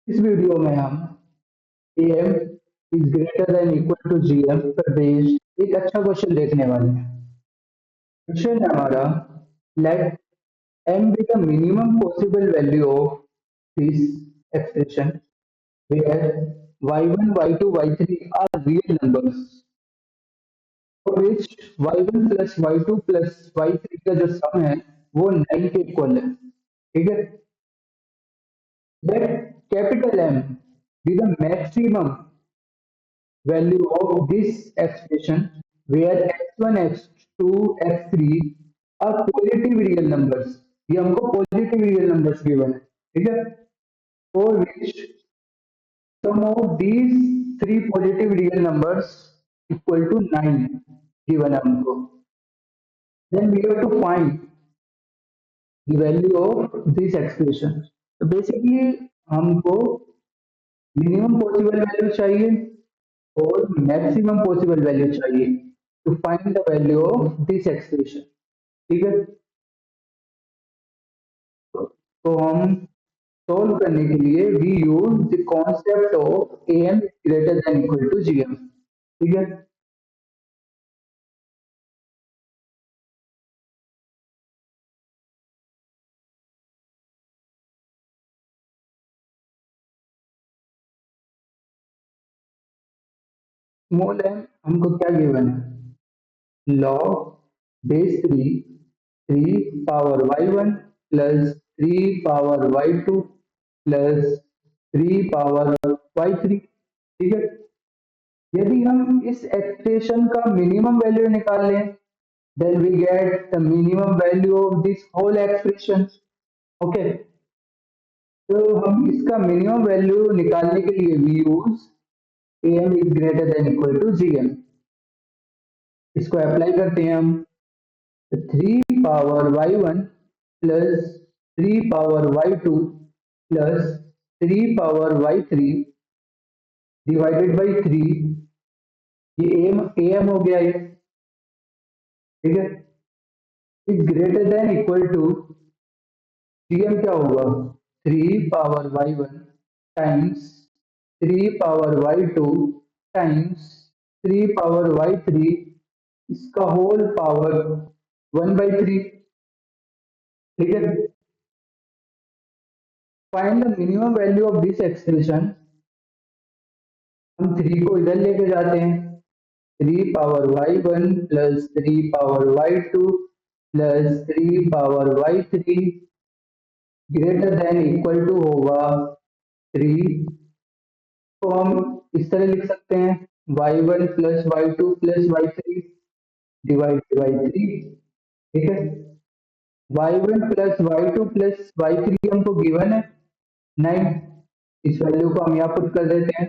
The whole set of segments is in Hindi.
इस वीडियो में हम am is greater than equal to gm पर बेस्ड एक अच्छा क्वेश्चन देखने वाले हैं। क्वेश्चन है हमारा, let m be the minimum possible value of this expression where y1 y2 y3 are real numbers for which y1 plus y2 plus y3 का जो सम है वो 9 के इक्वल है। ठीक है, let capital M be the maximum value of this expression where x1 x2 x3 are positive real numbers। ये हमको पॉजिटिव रियल नंबर्स गिवन है। ठीक है, for which sum of these three positive real numbers equal to 9 given है हमको। then we have to find the value of this expression। तो बेसिकली हमको मिनिमम पॉसिबल वैल्यू चाहिए और मैक्सिमम पॉसिबल वैल्यू चाहिए to find the value of this expression. ठीक है, तो हम सोल्व करने के लिए we use the concept of A M greater than equal to G M. ठीक है, स्मॉल एम हमको क्या गिवन है, log base 3 power y1 plus 3 power y2 plus 3 power y3। ठीक है, यदि हम इस एक्सप्रेशन का मिनिमम वैल्यू निकाल लें then we get the minimum value of this whole expression। Okay, तो हम इसका मिनिमम वैल्यू निकालने के लिए we use am is greater than equal to gm। इसको अप्लाई करते हैं हम, 3 power y1 plus 3 power y2 plus 3 power y3 divided by 3। ये am हो गया ये। ठीक है, is greater than equal to gm क्या होगा, 3 power y1 times 3 power y2 times 3 power y3 इसका होल पावर 1/3। ठीक है, find the minimum value of this expression. हम 3 को इधर लेके जाते हैं, 3 power y1 plus 3 power y2 plus 3 power y3 greater than equal to होगा 3। तो हम इस तरह लिख सकते हैं, y1 plus y2 plus y3 divided by 3। ठीक है, y1 plus y2 plus y3 हमको गिवन है 9। इस वैल्यू को हम यहाँ पुट कर देते हैं,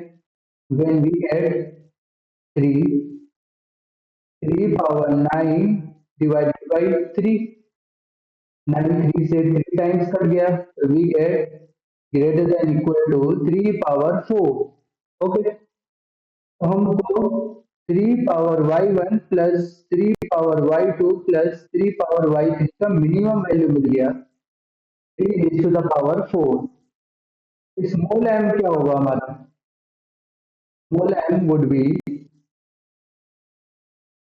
when we add 3 power 9 divided by 3, 9 3 से 3 टाइम्स कट गया, तो we get greater than equal to 3 power 4। Okay, तो हमको 3 power y1 plus 3 power y2 plus 3 power y3 का मिनिमम वैल्यू मिल गया, 3 to the power 4। Small m क्या होगा हमारा, small m would be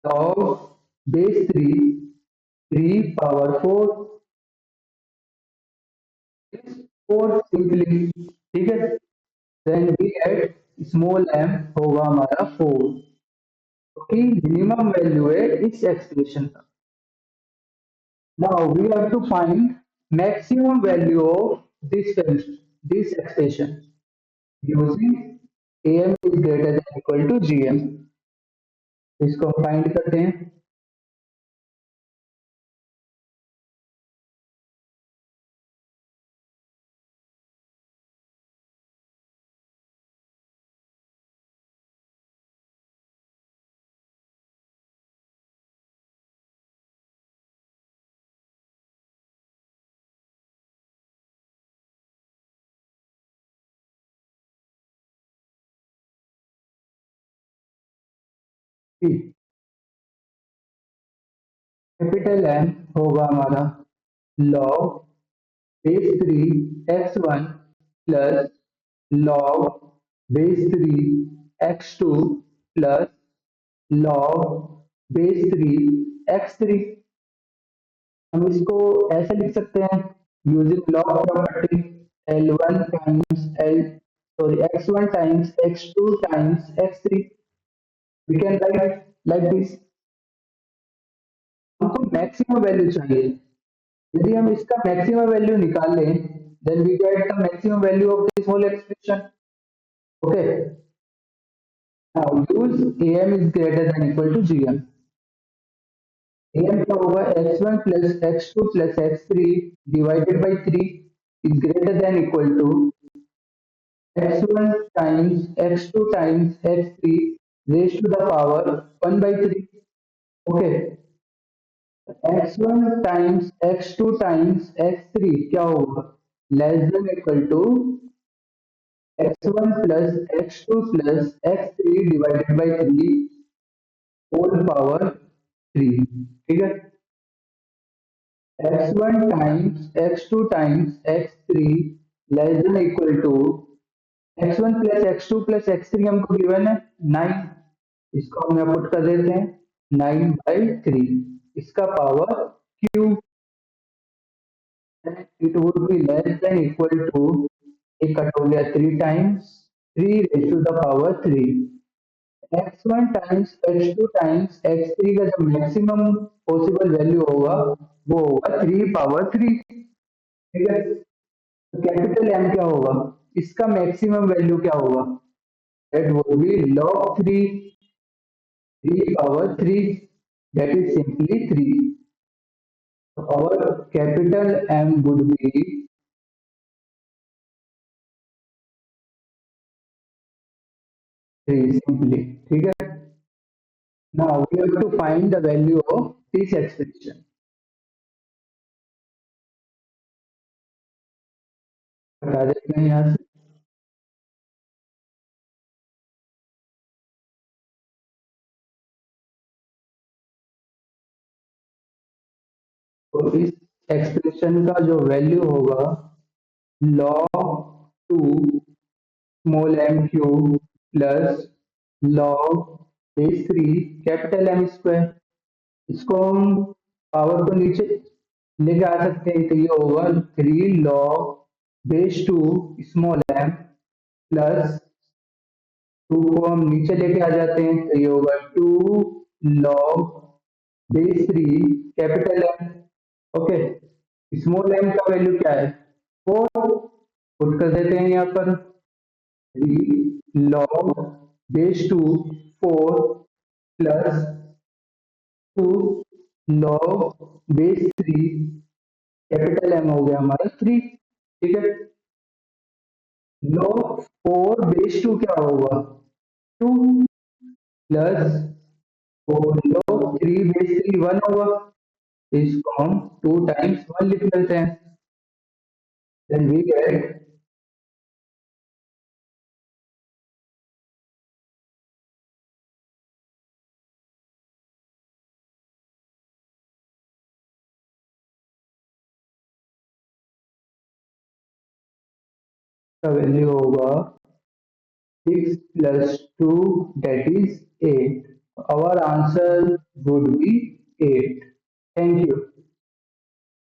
log base 3 power 4 4 simply. ठीक है, then we get small m होगा हमारा 4, क्योंकि मिनिमम वैल्यू है इस एक्सप्रेशन का। Now we have to find maximum value of this expression using am is greater than equal to gm। इसको फाइंड करते हैं। कैपिटल M होगा हमारा log base 3 x1 plus log base 3 x2 plus log base 3 x3। हम इसको ऐसे लिख सकते हैं using log property L1 times L sorry x1 times x2 times x3। We can write like this. हमको मैक्सिमम वैल्यू चाहिए। यदि हम इसका मैक्सिमम वैल्यू निकाल लें then we get the maximum value of this whole expression. Okay, now use am is greater than equal to gm। am क्या होगा x1 plus x2 plus x3 divided by 3 is greater than equal to x1 times x2 times x3 raised to the power 1 by 3। Okay, x1 times x2 times x3 क्या होगा less than equal to x1 plus x2 plus x3 divided by 3 whole power 3। ठीक है, x1 times x2 times x3 less than equal to x1 plus x2 plus x3 हमको गिवन है 9। इसको हम यहाँ पुट कर देते हैं 9 by 3 इसका power q। It would be less than equal to ये कट हो गया 3 times 3 raise to the power 3। x1 times x2 times x3 का जो मैक्सिमम पॉसिबल वैल्यू होगा वो होगा 3 पावर 3। ठीक है, तो कैपिटल M क्या होगा, इसका मैक्सिमम वैल्यू क्या होगा, that would be log 3 3 power 3 that is simply 3। our capital M would be 3 simply। ठीक है, now we have to find the value of this expression। बता देते हैं यहाँ से। तो इस एक्सप्रेशन का जो वैल्यू होगा log 2 small m cube plus log base 3 capital M square. इसको हम पावर को नीचे लेके आ सकते हैं तो ये होगा 3 log base 2 small m plus 2 को हम नीचे लेके आ जाते हैं तो ये होगा 2 log base 3 capital M। Okay, small m का वैल्यू क्या है 4, पुट कर देते हैं यहाँ पर 3 log base 2 4 plus 2 log base 3 capital M हो गया हमारा 3। ठीक है, log 4 बेस 2 क्या होगा 2 प्लस 4 log 3 बेस 3 1 होगा, तो इसको हम 2 टाइम्स 1 लिख लेते हैं देन वी गेट का वैल्यू होगा 6 plus 2 that is 8। Our answer would be 8। Thank you।